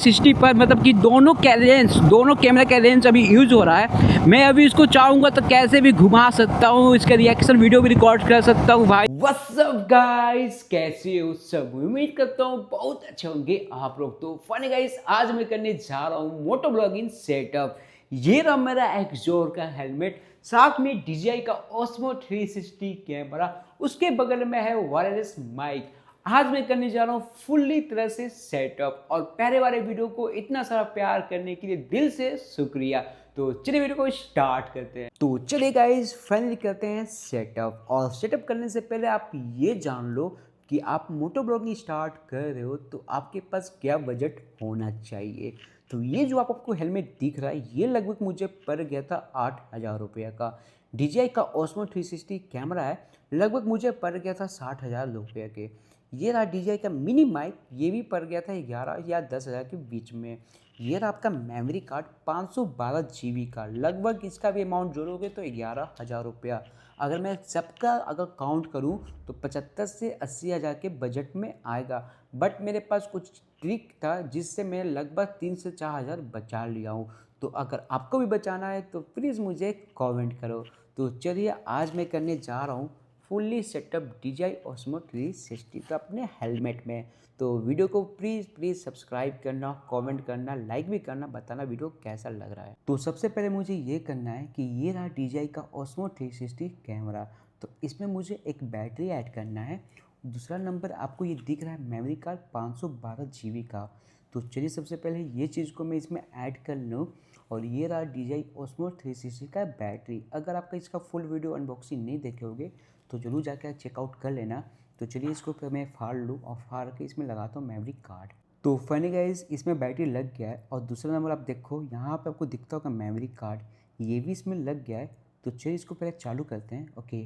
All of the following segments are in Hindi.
60 पर मतलब कि दोनों कैमरा का रेंज अभी यूज़ हो रहा है। मैं अभी इसको चाहूँगा तो कैसे भी घुमा सकता हूँ, इसका रिएक्शन वीडियो भी रिकॉर्ड कर सकता हूँ भाई। व्हाट्स अप गाइस, कैसे हो सब? उम्मीद करता हूँ बहुत अच्छे होंगे आप लोग। तो फनी गाइस, आज मैं करने जा रहा हूँ मोटो ब्लॉगिंग सेटअप। ये रहा मेरा एक्सोर का हेलमेट, साथ में DJI का Osmo 360 कैमरा, उसके बगल में है वायरलेस माइक। आज मैं करने जा रहा हूँ फुल्ली तरह से सेटअप, और पहले वाले वीडियो को इतना सारा प्यार करने के लिए दिल से शुक्रिया। तो चलिए वीडियो को स्टार्ट करते हैं। तो चलिए गाइस, फाइनली करते हैं सेटअप। और सेटअप करने से पहले आप ये जान लो कि आप मोटो ब्लॉगिंग स्टार्ट कर रहे हो तो आपके पास क्या बजट होना चाहिए। तो ये जो आपको हेलमेट दिख रहा है, ये लगभग मुझे पड़ गया था 8,000 रुपये का। DJI का Osmo 360 कैमरा है, लगभग मुझे पड़ गया था 60,000 रुपये के। ये रहा DJI का मिनी माइक, ये भी पड़ गया था 11 या 10,000 के बीच में। ये रहा आपका मेमोरी कार्ड 512 GB का, लगभग इसका भी अमाउंट जोड़ोगे तो 11,000 रुपया। अगर मैं सबका काउंट करूं तो 75 से 80,000 के बजट में आएगा। बट मेरे पास कुछ ट्रिक था जिससे मैं लगभग 3 से 4,000 बचा लिया हूँ। तो अगर आपको भी बचाना है तो प्लीज़ मुझे कमेंट करो। तो चलिए, आज मैं करने जा रहा हूँ फुल्ली सेटअप DJI Osmo 360 का अपने हेलमेट में। तो वीडियो को प्लीज़ सब्सक्राइब करना, कमेंट करना, लाइक भी करना, बताना वीडियो कैसा लग रहा है। तो सबसे पहले मुझे ये करना है कि ये रहा DJI का Osmo 360 कैमरा। तो इसमें मुझे एक बैटरी ऐड करना है। दूसरा नंबर आपको ये दिख रहा है मेमोरी कार्ड 512 GB का। तो चलिए, सबसे पहले ये चीज़ को मैं इसमें ऐड कर लूँ। और ये रहा DJI Osmo 360 का बैटरी। अगर आपका इसका फुल वीडियो अनबॉक्सिंग नहीं देखे होगे तो जरूर जाकर चेकआउट कर लेना। तो चलिए, इसको फिर मैं फाड़ लूँ और फाड़ के इसमें लगाता हूँ मेमोरी कार्ड। तो फाइनली गाइस, इसमें बैटरी लग गया है। और दूसरा नंबर आप देखो, यहाँ पे आपको दिखता होगा मेमोरी कार्ड, ये भी इसमें लग गया है। तो चलिए, इसको पहले चालू करते हैं। ओके,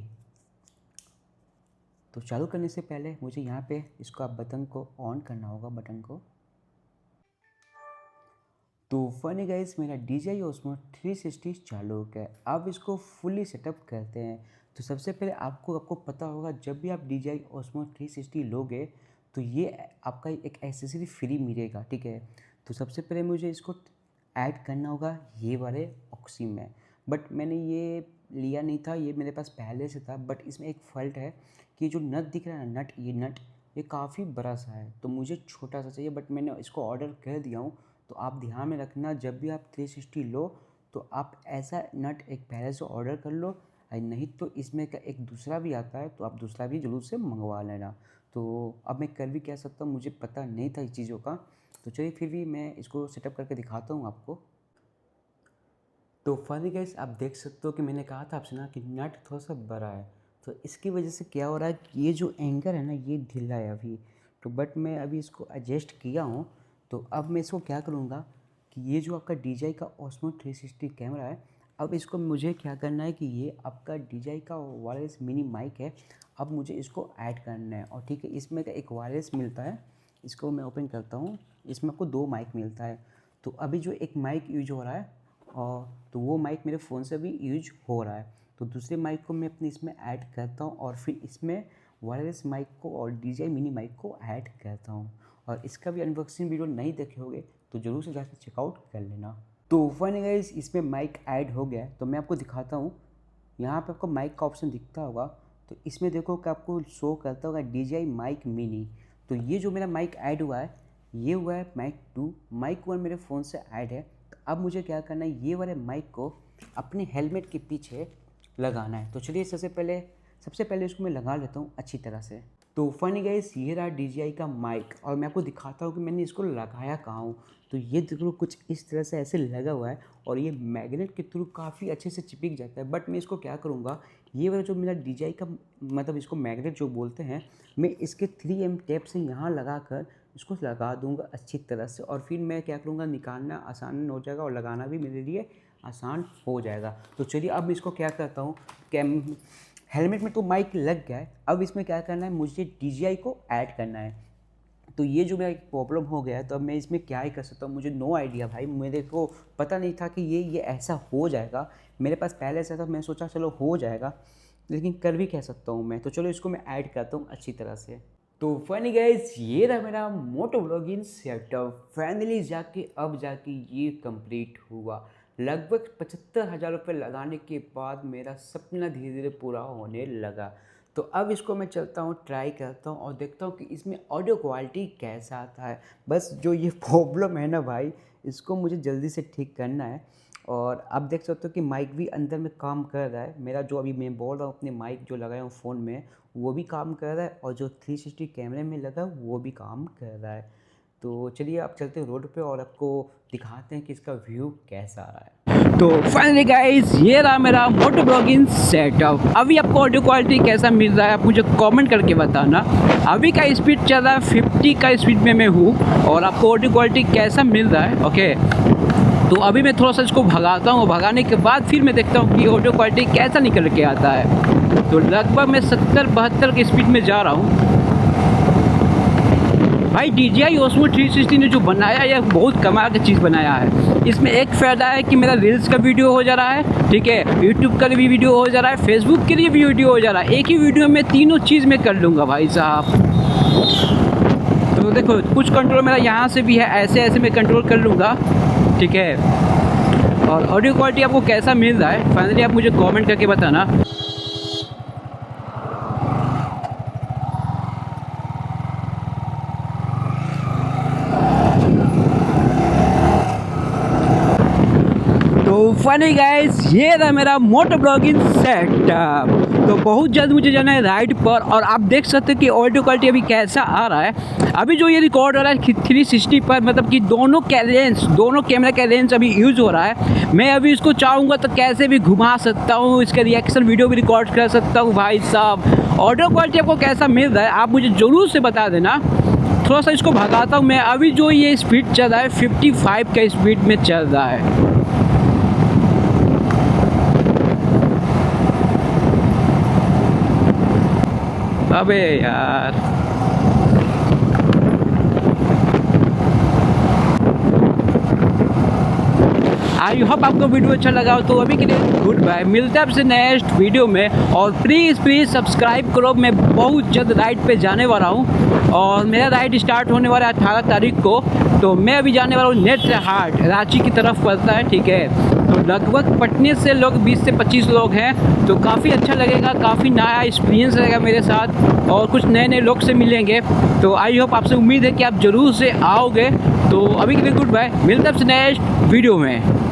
तो चालू करने से पहले मुझे यहाँ पे इसको आप बटन को ऑन करना होगा, बटन को। तो फनी गाइस, मेरा DJI Osmo 360 चालू हो गया। अब इसको फुल्ली सेटअप करते हैं। तो सबसे पहले आपको पता होगा, जब भी आप DJI Osmo 360 लोगे तो ये आपका एक एक्सेसरी फ्री मिलेगा, ठीक है। तो सबसे पहले मुझे इसको ऐड करना होगा ये वाले ऑक्सी में। बट मैंने ये लिया नहीं था, ये मेरे पास पहले से था। बट इसमें एक फॉल्ट है कि जो नट दिख रहा है ना, नट ये काफ़ी बड़ा सा है, तो मुझे छोटा सा चाहिए। बट मैंने इसको ऑर्डर कर दिया हूँ। तो आप ध्यान में रखना, जब भी आप 360 लो तो आप ऐसा नट एक पहले से ऑर्डर कर लो। नहीं तो इसमें का एक दूसरा भी आता है, तो आप दूसरा भी जरूर से मंगवा लेना। तो अब मैं कर भी क्या सकता हूँ, मुझे पता नहीं था इस चीज़ों का। तो चलिए, फिर भी मैं इसको सेटअप करके दिखाता हूँ आपको। तो फाइनली गाइस, आप देख सकते हो कि मैंने कहा था आपसे ना कि नट थोड़ा सा बड़ा है। तो इसकी वजह से क्या हो रहा है कि ये जो एंकर है ना, ये ढीला है अभी। तो बट मैं अभी इसको एडजस्ट किया हूँ। तो अब मैं इसको क्या करूँगा कि ये जो आपका DJI का Osmo 360 कैमरा है, अब इसको मुझे क्या करना है कि ये आपका DJI का वायरलेस मिनी माइक है। अब मुझे इसको ऐड करना है। और ठीक है, इसमें का एक वायरलेस मिलता है, इसको मैं ओपन करता हूँ। इसमें आपको 2 माइक मिलता है। तो अभी जो एक माइक यूज हो रहा है, और तो वो माइक मेरे फ़ोन से भी यूज हो रहा है। तो दूसरे माइक को मैं अपने इसमें ऐड करता हूँ, और फिर इसमें वायरलेस माइक को और DJI मिनी माइक को ऐड करता हूँ। और इसका भी अनबॉक्सिंग वीडियो नहीं देखे होगे तो ज़रूर से जाकर चेकआउट कर लेना। तो फाइनली गाइस, इसमें माइक ऐड हो गया है। तो मैं आपको दिखाता हूँ। यहाँ पे आपको माइक का ऑप्शन दिखता होगा। तो इसमें देखो कि आपको शो करता होगा DJI माइक मिनी। तो ये जो मेरा माइक ऐड हुआ है, ये हुआ है माइक 2। माइक 1 मेरे फ़ोन से ऐड है। तो अब मुझे क्या करना है, ये वाले माइक को अपने हेलमेट के पीछे लगाना है। तो चलिए, सबसे पहले इसको मैं लगा लेता हूँ अच्छी तरह से। तो फनी गाइस, ये रहा DJI का माइक, और मैं आपको दिखाता हूँ कि मैंने इसको लगाया कहाँ हूँ। तो ये देखो, कुछ इस तरह से ऐसे लगा हुआ है, और ये मैग्नेट के थ्रू काफ़ी अच्छे से चिपक जाता है। बट मैं इसको क्या करूँगा, ये वाला जो मेरा DJI का मतलब इसको मैग्नेट जो बोलते हैं, मैं इसके 3M टेप से यहाँ लगा कर इसको लगा दूँगा अच्छी तरह से। और फिर मैं क्या करूँगा, निकालना आसान हो जाएगा और लगाना भी मेरे लिए आसान हो जाएगा। तो चलिए, अब मैं इसको क्या करता हूँ, हेलमेट में तो माइक लग गया है। अब इसमें क्या करना है, मुझे DJI को ऐड करना है। तो ये जो मेरा एक प्रॉब्लम हो गया है, तो अब मैं इसमें क्या ही कर सकता हूँ, मुझे नो आइडिया भाई। मेरे को पता नहीं था कि ये ऐसा हो जाएगा। मेरे पास पहले से था, मैं सोचा चलो हो जाएगा, लेकिन कर भी कह सकता हूँ मैं। तो चलो, इसको मैं ऐड करता हूँ अच्छी तरह से। तो फनी गाइस, ये रहा मेरा मोटो व्लॉगिंग सेटअप। फाइनली जाके ये कंप्लीट हुआ। लगभग 75,000 रुपये लगाने के बाद मेरा सपना धीरे धीरे पूरा होने लगा। तो अब इसको मैं चलता हूँ, ट्राई करता हूँ और देखता हूँ कि इसमें ऑडियो क्वालिटी कैसा आता है। बस जो ये प्रॉब्लम है ना भाई, इसको मुझे जल्दी से ठीक करना है। और आप देख सकते हो कि माइक भी अंदर में काम कर रहा है। मेरा जो अभी मैं बोल रहा हूँ अपने माइक जो लगाया हूँ फ़ोन में, वो भी काम कर रहा है और जो 360 कैमरे में लगा वो भी काम कर रहा है। तो चलिए आप चलते हैं रोड पे और आपको दिखाते हैं कि इसका व्यू कैसा आ रहा है। तो फाइनली गाइस, ये रहा मेरा मोटो ब्लॉगिंग सेटअप। अभी आपको ऑडियो क्वालिटी कैसा मिल रहा है आप मुझे कमेंट करके बताना। अभी का स्पीड चल रहा है 50 का स्पीड में मैं हूँ और आपको ऑडियो क्वालिटी कैसा मिल रहा है। ओके, तो अभी मैं थोड़ा सा इसको भगाता हूँ, भगाने के बाद फिर मैं देखता हूँ कि ऑडियो क्वालिटी कैसा निकल के आता है। तो लगभग मैं 70-72 की स्पीड में जा रहा हूँ। भाई DJI Osmo 360 ने जो बनाया है बहुत कमाल की चीज़ बनाया है। इसमें एक फ़ायदा है कि मेरा रील्स का वीडियो हो जा रहा है, ठीक है, यूट्यूब का भी वीडियो हो जा रहा है, फेसबुक के लिए भी वीडियो हो जा रहा है। एक ही वीडियो में तीनों चीज़ में कर लूँगा भाई साहब। तो देखो कुछ कंट्रोल मेरा यहाँ से भी है, ऐसे ऐसे मैं कंट्रोल कर लूँगा, ठीक है। और ऑडियो क्वालिटी आपको कैसा मिल रहा है फाइनली आप मुझे कमेंट करके बताना। तो फाइनली गाइस, ये रहा मेरा मोटो ब्लॉगिंग सेटअप। तो बहुत जल्द मुझे जाना है राइड पर और आप देख सकते हैं कि ऑडियो क्वालिटी अभी कैसा आ रहा है। अभी जो ये रिकॉर्ड हो रहा है 360 पर, मतलब कि दोनों कैमरा का लेंस अभी यूज़ हो रहा है। मैं अभी इसको चाहूँगा तो कैसे भी घुमा सकता हूँ, इसका रिएक्शन वीडियो भी रिकॉर्ड कर सकता हूँ भाई साहब। ऑडियो क्वालिटी आपको कैसा मिल रहा है आप मुझे ज़रूर से बता देना। थोड़ा सा इसको भगाता हूँ मैं। अभी जो ये स्पीड चल रहा है 55 का स्पीड में चल रहा है। अबे यार, आई होप आपको वीडियो अच्छा लगा हो। तो अभी के लिए गुड बाय, मिलते हैं आपसे नेक्स्ट वीडियो में। और प्लीज़ सब्सक्राइब करो। मैं बहुत जल्द राइड पे जाने वाला हूँ और मेरा राइड स्टार्ट होने वाला है 18 तारीख को। तो मैं अभी जाने वाला हूँ नेत्रहाट, रांची की तरफ पड़ता है, ठीक है। तो लगभग पटने से लोग 20 से 25 लोग हैं। तो काफ़ी अच्छा लगेगा, काफ़ी नया एक्सपीरियंस रहेगा मेरे साथ और कुछ नए लोग से मिलेंगे। तो आई होप, आपसे उम्मीद है कि आप ज़रूर से आओगे। तो अभी के लिए गुड बाय, मिलते हैं आपसे नेक्स्ट वीडियो में।